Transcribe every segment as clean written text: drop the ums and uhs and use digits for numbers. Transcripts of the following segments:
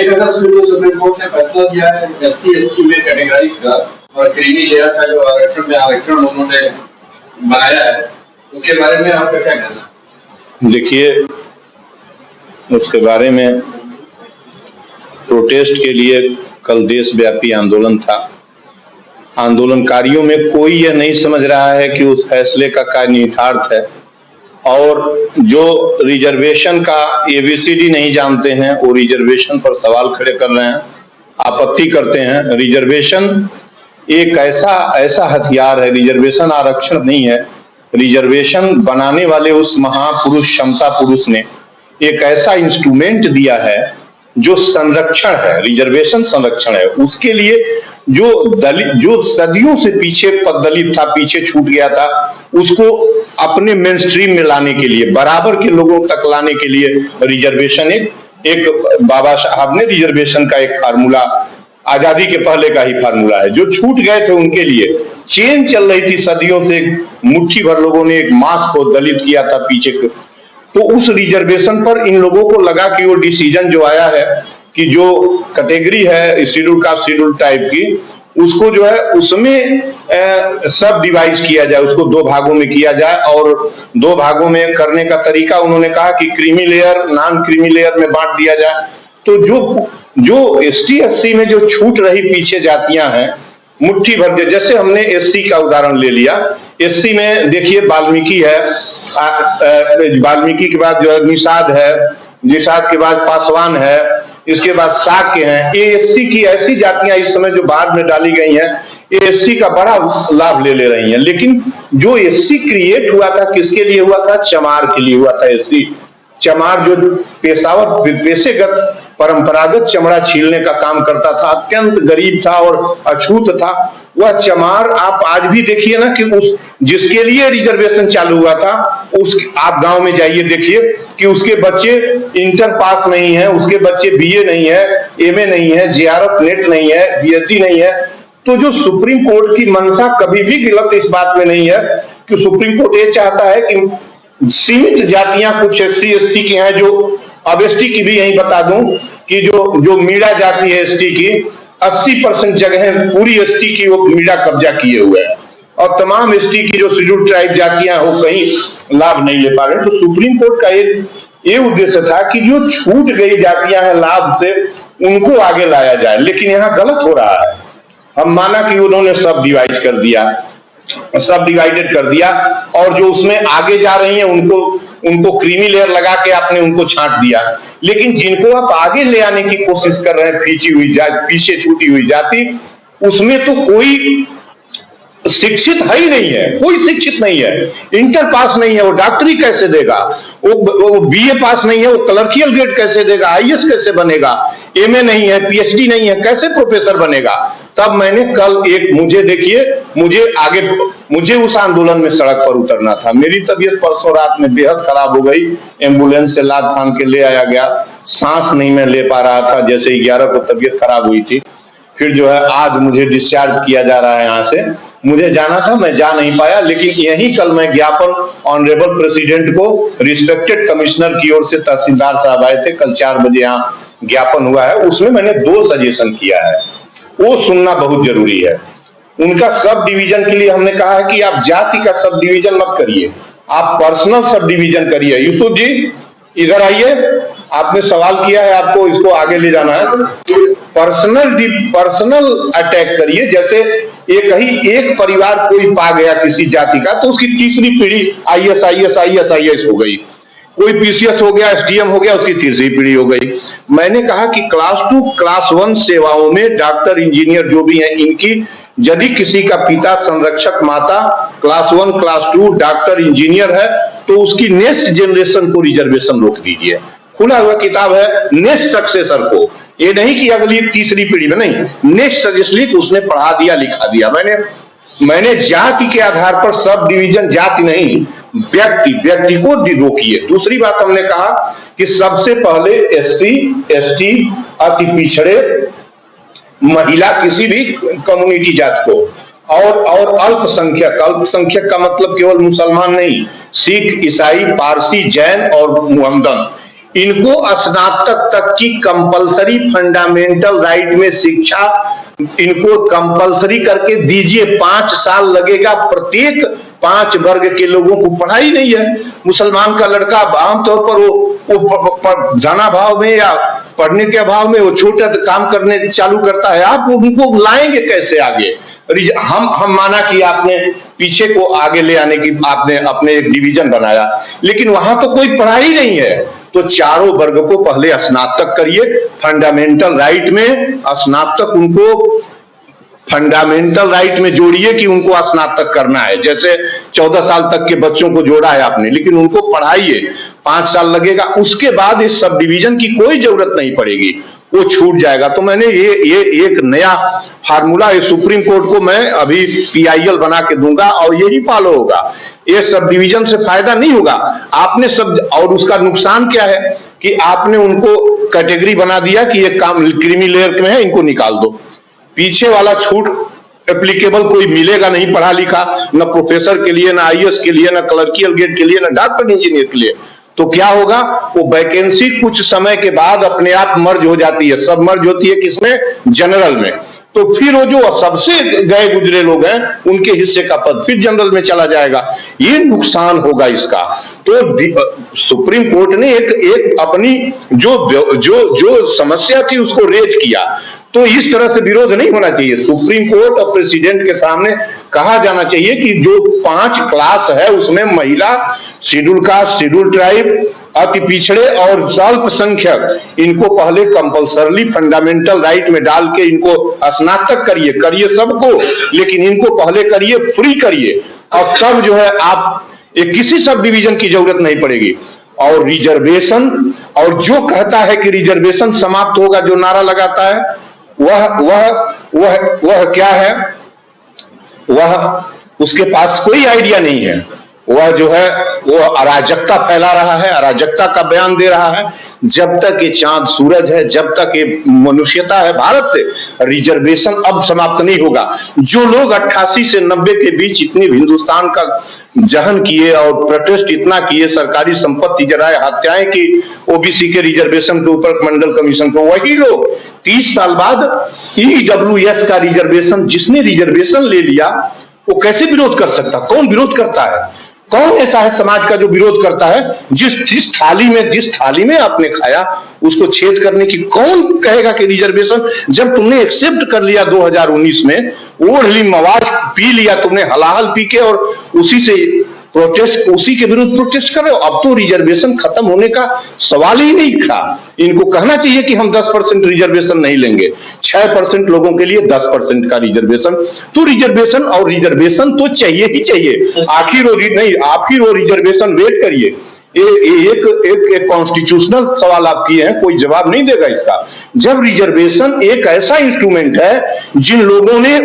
1 अगस्त को supreme court ने फैसला दिया है SC ST में कैटेगरीज का और क्रीमी लेयर का जो आरक्षण उन्होंने बनाया है, उसके बारे में आपका क्या कहना है? देखिए, उसके बारे में प्रोटेस्ट के लिए कल देशव्यापी आंदोलन था। आंदोलनकारियों में कोई यह नहीं समझ रहा है कि उस फैसले का क्या निहितार्थ है, और जो रिजर्वेशन का ABCD नहीं जानते हैं वो रिजर्वेशन पर सवाल खड़े कर रहे हैं, आपत्ति करते हैं। रिजर्वेशन एक ऐसा हथियार है, रिजर्वेशन आरक्षण नहीं है। रिजर्वेशन बनाने वाले उस महापुरुष क्षमता पुरुष ने एक ऐसा इंस्ट्रूमेंट दिया है जो संरक्षण है, रिजर्वेशन संरक्षण है। उसके लिए जो सदियों से पीछे दलित था, पीछे छूट गया था, उसको अपने मेन स्ट्रीम में लाने के लिए, बराबर के लोगों तक लाने के लिए रिजर्वेशन एक बाबा साहब ने रिजर्वेशन का एक फार्मूला, आजादी के पहले का ही फार्मूला है। जो छूट गए थे उनके लिए चेन चल रही थी सदियों से, मुट्ठी भर लोगों ने एक मास को दलित किया था पीछे। तो उस रिजर्वेशन पर इन लोगों को लगा कि वो डिसीजन जो आया है कि जो कैटेगरी है शेड्यूल कास्ट शेड्यूल टाइप की, उसको जो है उसमें सब डिवाइड किया जाए, उसको 2 भागों में किया जाए। और 2 भागों में करने का तरीका उन्होंने कहा कि creamy layer non creamy layer में बांट दिया जाए। तो जो ST SC में जो छूट रही पीछे जातियां हैं मुट्ठी भर के, जैसे हमने SC का उदाहरण ले लिया। SC में देखिए वाल्मीकि है, वाल्मीकि के बाद जो है निषाद है, निषाद के बाद पासवान है, इसके बाद शाक्य हैं। ये SC की ऐसी जातियां इस समय जो बाद में डाली गई हैं, ये SC का बड़ा लाभ ले रही हैं। लेकिन जो SC क्रिएट हुआ था किसके लिए हुआ था? चमार के लिए हुआ था। SC चमार जो पेशेगत परंपरागत चमड़ा छीलने का काम करता था, अत्यंत गरीब था और अछूत था। वह चमार आप आज भी देखिए ना कि उस जिसके लिए रिजर्वेशन चालू हुआ था, उस आप गांव में जाइए देखिए कि उसके बच्चे इंटर पास नहीं है, उसके बच्चे BA नहीं है, MA नहीं है, JRF नेट नहीं है, BSc नहीं है। तो जो सुप्रीम कोर्ट की मंशा कभी भी गलत इस बात में नहीं है कि सुप्रीम कोर्ट ये चाहता है कि सीमित जातियां कुछ SC ST की हैं, जो अब ST की भी यही बता दूं कि जो मीणा जाति है ST की 80% जगह पूरी ST की वो मीणा कब्जा किए हुए है, और तमाम ST की जो शेड्यूल ट्राइब जातियां हो कहीं लाभ नहीं ले पा रहे। तो सुप्रीम कोर्ट का ये उद्देश्य था कि जो छूट गई जातियां हैं लाभ से, उनको आगे लाया जाए। लेकिन यहाँ गलत हो रहा है। हम माना कि उन्होंने सब डिवाइड कर दिया, सब डिवाइडेड कर दिया, और जो उसमें आगे जा रही हैं उनको क्रीमी लेयर लगा के आपने उनको छांट दिया। लेकिन जिनको आप आगे ले आने की कोशिश कर रहे हैं, पीछे छूटी हुई जाति, उसमें तो कोई शिक्षित है ही नहीं है, कोई शिक्षित नहीं है, इंटर पास नहीं है, वो डॉक्टरी कैसे देगा? वो BA पास नहीं है, वो क्लर्कियल ग्रेड कैसे देगा? IAS कैसे बनेगा? MA नहीं है, PhD नहीं है, कैसे प्रोफेसर बनेगा? तब मैंने कल मुझे उस आंदोलन में सड़क पर उतरना था। मेरी तबीयत परसों रात में बेहद खराब हो गई, एम्बुलेंस से लाद फान के ले आया गया, सांस नहीं मैं ले पा रहा था, जैसे 11 को तबीयत खराब हुई थी। फिर जो है आज मुझे डिस्चार्ज किया जा रहा है यहाँ से। मुझे जाना था, मैं जा नहीं पाया, लेकिन यही कल मैं ज्ञापन ऑनरेबल प्रेसिडेंट को रिस्पेक्टेड कमिश्नर की ओर से तहसीलदार साहब आए थे, कल 4 बजे यहाँ ज्ञापन हुआ है। उसमें मैंने 2 सजेशन किया है, वो सुनना बहुत जरूरी है। उनका सब डिवीजन के लिए हमने कहा है कि आप जाति का सब डिवीजन मत करिए, आप पर्सनल सब डिवीजन करिए। यूसुफ जी इधर आइए, आपने सवाल किया है, आपको इसको आगे ले जाना है। पर्सनल अटैक करिए। जैसे एक परिवार कोई पा गया किसी जाति का, तो उसकी तीसरी पीढ़ी IAS हो गई, कोई PCS हो गया, SDM हो गया, उसकी तीसरी पीढ़ी हो गई। मैंने कहा कि क्लास 2 क्लास 1 सेवाओं में डॉक्टर इंजीनियर जो भी हैं, इनकी यदि किसी का पिता संरक्षक माता क्लास 1 क्लास 2 डॉक्टर इंजीनियर है, तो उसकी नेक्स्ट जनरेशन को रिजर्वेशन रोक दीजिए। खुला हुआ किताब है, नेक्स्ट सक्सेसर को, ये नहीं कि अगली तीसरी पीढ़ी में, नहीं, नेक्स्ट इसलिए उसने पढ़ा दिया लिखा दिया। मैंने जाति के आधार पर सब डिवीजन, जाति नहीं व्यक्ति को रोकिए। दूसरी बात हमने कहा कि सबसे पहले SC ST अति पिछड़े महिला किसी भी कम्युनिटी जात को, और अल्पसंख्यक का मतलब केवल मुसलमान नहीं, सिख ईसाई पारसी जैन और मुहम्मदन, इनको स्नातक तक की कंपलसरी फंडामेंटल राइट में शिक्षा इनको कंपलसरी करके दीजिए। 5 साल लगेगा, प्रत्येक 5 वर्ग के लोगों को पढ़ाई नहीं है। मुसलमान का लड़का आमतौर पर वो जाना भाव में या पढ़ने के अभाव में वो छोटा काम करने चालू करता है। आप उनको लाएंगे कैसे आगे? हम माना कि आपने पीछे को आगे ले आने की आपने अपने एक डिवीजन बनाया, लेकिन वहां तो कोई पढ़ाई नहीं है। तो चारों वर्ग को पहले स्नातक करिए फंडामेंटल राइट में, स्नातक उनको फंडामेंटल राइट में जोड़िए कि उनको स्नातक करना है। जैसे 14 साल तक के बच्चों को जोड़ा है आपने, लेकिन उनको पढ़ाइए। 5 साल लगेगा, उसके बाद इस सब डिवीजन की कोई जरूरत नहीं पड़ेगी, वो छूट जाएगा। तो मैंने ये एक नया फार्मूला सुप्रीम कोर्ट को मैं अभी PIL बना के दूंगा और यही फॉलो होगा। ये सब डिवीजन से फायदा नहीं होगा आपने सब, और उसका नुकसान क्या है कि आपने उनको कैटेगरी बना दिया कि ये काम क्रीमी लेयर में है, इनको निकाल दो। पीछे वाला छूट एप्लीकेबल कोई मिलेगा नहीं पढ़ा लिखा, न प्रोफेसर के लिए, न IAS के लिए, न क्लर्कियल ग्रेड के लिए, न डॉक्टर इंजीनियर के लिए। तो क्या होगा, वो वैकेंसी कुछ समय के बाद अपने आप मर्ज हो जाती है। सब मर्ज होती है किसमें? जनरल में। तो फिर वो जो सबसे गए गुजरे लोग हैं उनके हिस्से का पद फिर जनरल में चला जाएगा। ये नुकसान होगा इसका। तो सुप्रीम कोर्ट ने एक अपनी जो समस्या थी उसको रेज किया। तो इस तरह से विरोध नहीं होना चाहिए। सुप्रीम कोर्ट और प्रेसिडेंट के सामने कहा जाना चाहिए कि जो 5 क्लास है उसमें महिला, शेड्यूल कास्ट, शेड्यूल ट्राइब, अति पिछड़े और अल्पसंख्यक, इनको पहले कंपल्सरली फंडामेंटल राइट में डाल के इनको स्नातक करिए सबको, लेकिन इनको पहले करिए, फ्री करिए, और तब जो है आप किसी सब डिवीजन की जरूरत नहीं पड़ेगी। और रिजर्वेशन, और जो कहता है कि रिजर्वेशन समाप्त होगा, जो नारा लगाता है वह क्या है? वह उसके पास कोई आइडिया नहीं है। वह जो है वो अराजकता फैला रहा है, अराजकता का बयान दे रहा है। जब तक ये चांद सूरज है, जब तक ये मनुष्यता है भारत से, रिजर्वेशन अब समाप्त नहीं होगा। जो लोग 88 से 90 के बीच इतनी हिंदुस्तान का जहन किए और प्रोटेस्ट इतना किए, सरकारी संपत्ति जलाए, हत्याएं की OBC के रिजर्वेशन के ऊपर, मंडल कमीशन को, वही लोग 30 साल बाद EWS का रिजर्वेशन, जिसने रिजर्वेशन ले लिया वो कैसे विरोध कर सकता? कौन विरोध करता है? कौन ऐसा है समाज का जो विरोध करता है? जिस थाली में आपने खाया उसको छेद करने की कौन कहेगा कि रिजर्वेशन? जब तुमने एक्सेप्ट कर लिया 2019 में, ओढ़ ली मवाज, पी लिया तुमने हलाहल पी के, और उसी से प्रोटेस्ट, उसी के विरुद्ध प्रोटेस्ट कर रहे हो। अब तो रिजर्वेशन खत्म होने का सवाल ही नहीं था। इनको कहना चाहिए कि हम 10% रिजर्वेशन नहीं लेंगे, 6% लोगों के लिए 10% का रिजर्वेशन। तो रिजर्वेशन, और रिजर्वेशन तो चाहिए ही चाहिए। आखिर वो रिजर्वेशन वेट करिए। एक कॉन्स्टिट्यूशनल सवाल आप किए हैं, कोई जवाब नहीं देगा इसका। जब रिजर्वेशन एक ऐसा इंस्ट्रूमेंट है, जिन लोगों ने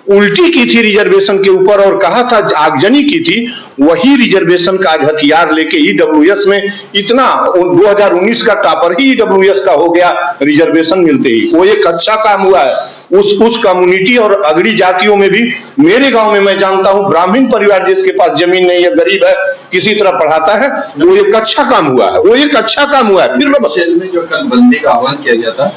उल्टी की थी रिजर्वेशन के ऊपर और कहा था, आगजनी की थी, वही रिजर्वेशन का हथियार लेके EWS में इतना 2019 का टॉपर ही EWS का हो गया रिजर्वेशन मिलते ही। वो एक अच्छा काम हुआ है उस कम्युनिटी और अगड़ी जातियों में भी। मेरे गांव में मैं जानता हूं, ब्राह्मण परिवार जिसके पास जमीन नहीं है, गरीब है, किसी तरह पढ़ाता है, वो एक अच्छा काम हुआ है, वो एक अच्छा काम हुआ है। फिर में जो कल बंदी का आह्वान किया गया था,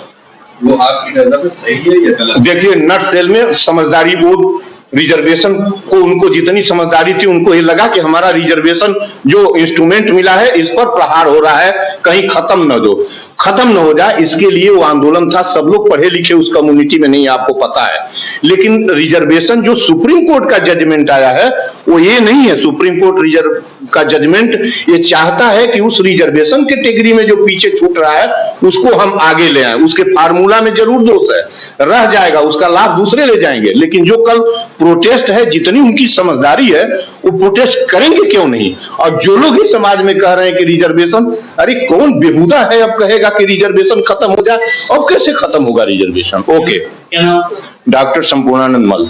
वो आपकी नजर में सही है या गलत? देखिए, नट सेल में समझदारी, वो रिजर्वेशन को, उनको जितनी समझदारी थी, उनको ये लगा कि हमारा रिजर्वेशन जो इंस्ट्रूमेंट मिला है इस पर प्रहार हो रहा है, कहीं खत्म न हो जाए, इसके लिए वो आंदोलन था। सब लोग पढ़े लिखे उस कम्युनिटी में नहीं, आपको पता है। लेकिन रिजर्वेशन जो सुप्रीम कोर्ट का जजमेंट आया है वो ये नहीं है। सुप्रीम कोर्ट रिजर्व का जजमेंट ये चाहता है कि उस रिजर्वेशन कैटेगरी में जो पीछे छूट रहा है उसको हम आगे ले आए। उसके फार्मूला में जरूर दोष है, रह जाएगा, उसका लाभ दूसरे ले जाएंगे। लेकिन जो कल प्रोटेस्ट है, जितनी उनकी समझदारी है, वो प्रोटेस्ट करेंगे क्यों नहीं? और जो लोग इस समाज में कह रहे हैं कि रिजर्वेशन, अरे कौन बेहुदा है अब कहेगा कि रिजर्वेशन खत्म हो जाए? अब कैसे खत्म होगा रिजर्वेशन? ओके, डॉक्टर संपूर्णानंद मल।